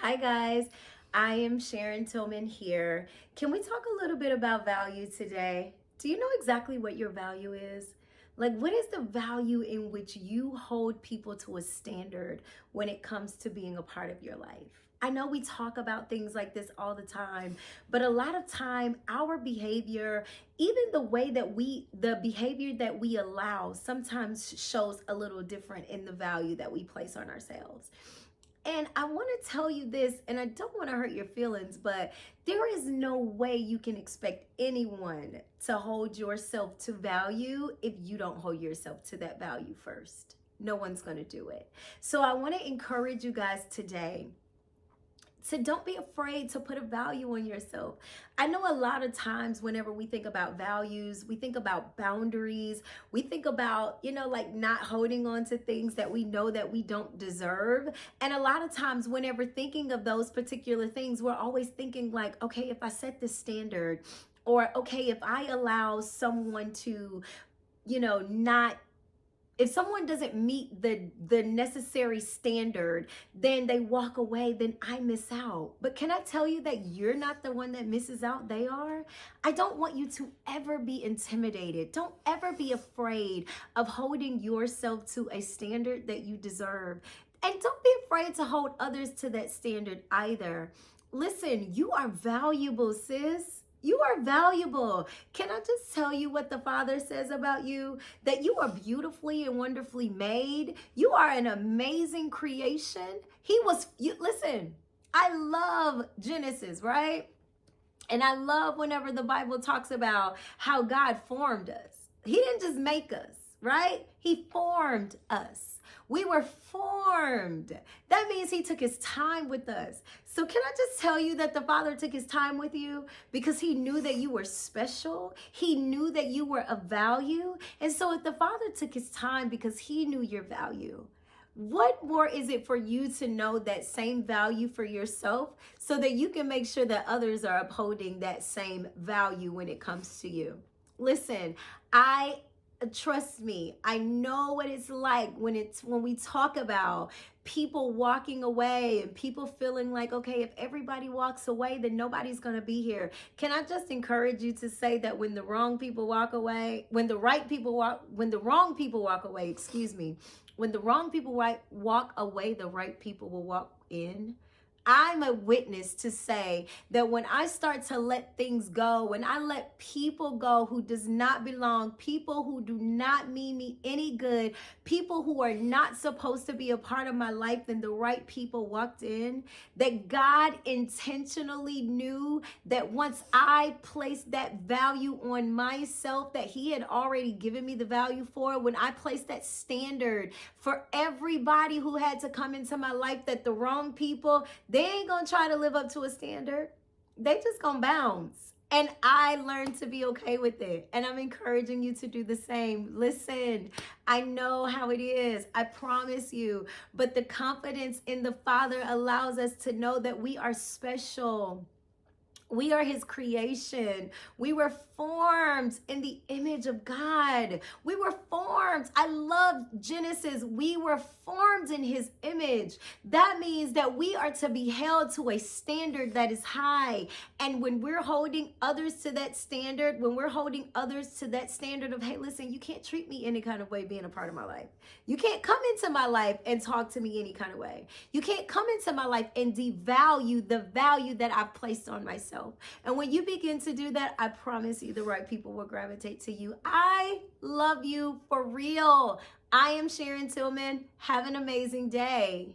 Hi guys, I am Sharon Tillman here. Can we talk a little bit about value today? Do you know exactly what your value is? Like, what is the value in which you hold people to a standard when it comes to being a part of your life? I know we talk about things like this all the time, but a lot of time our behavior, even the behavior that we allow sometimes shows a little different in the value that we place on ourselves. And I want to tell you this, and I don't want to hurt your feelings, but there is no way you can expect anyone to hold yourself to value if you don't hold yourself to that value first. No one's going to do it. So I want to encourage you guys today. So don't be afraid to put a value on yourself. I know a lot of times whenever we think about values, we think about boundaries, we think about, like not holding on to things that we know that we don't deserve. And a lot of times whenever thinking of those particular things, we're always thinking like, okay, if I set this standard, or okay, if I allow someone to, not if someone doesn't meet the necessary standard, then they walk away, then I miss out. But can I tell you that you're not the one that misses out? They are. I don't want you to ever be intimidated. Don't ever be afraid of holding yourself to a standard that you deserve. And don't be afraid to hold others to that standard either. Listen, you are valuable, sis. You are valuable. Can I just tell you what the Father says about you? That you are beautifully and wonderfully made. You are an amazing creation. Listen, I love Genesis, right? And I love whenever the Bible talks about how God formed us. He didn't just make us, right? He formed us. We were formed. That means he took his time with us. So can I just tell you that the Father took his time with you because he knew that you were special. He knew that you were of value. And so if the Father took his time because he knew your value, what more is it for you to know that same value for yourself so that you can make sure that others are upholding that same value when it comes to you? Listen, trust me, I know what it's like when we talk about people walking away and people feeling like, okay, if everybody walks away, then nobody's going to be here. Can I just encourage you to say that when the wrong people walk away, when the wrong people walk away, when the wrong people walk away, the right people will walk in. I'm a witness to say that when I start to let things go, when I let people go who does not belong, people who do not mean me any good, people who are not supposed to be a part of my life, then the right people walked in, that God intentionally knew that once I placed that value on myself that he had already given me the value for, when I placed that standard for everybody who had to come into my life, that the wrong people, they ain't gonna try to live up to a standard. They just gonna bounce. And I learned to be okay with it. And I'm encouraging you to do the same. Listen, I know how it is. I promise you. But the confidence in the Father allows us to know that we are special. We are his creation. We were formed in the image of God. We were formed. I love Genesis. We were formed in his image. That means that we are to be held to a standard that is high. And when we're holding others to that standard, of, hey, listen, you can't treat me any kind of way being a part of my life. You can't come into my life and talk to me any kind of way. You can't come into my life and devalue the value that I've placed on myself. And when you begin to do that, I promise you the right people will gravitate to you. I love you for real. I am Sharon Tillman. Have an amazing day.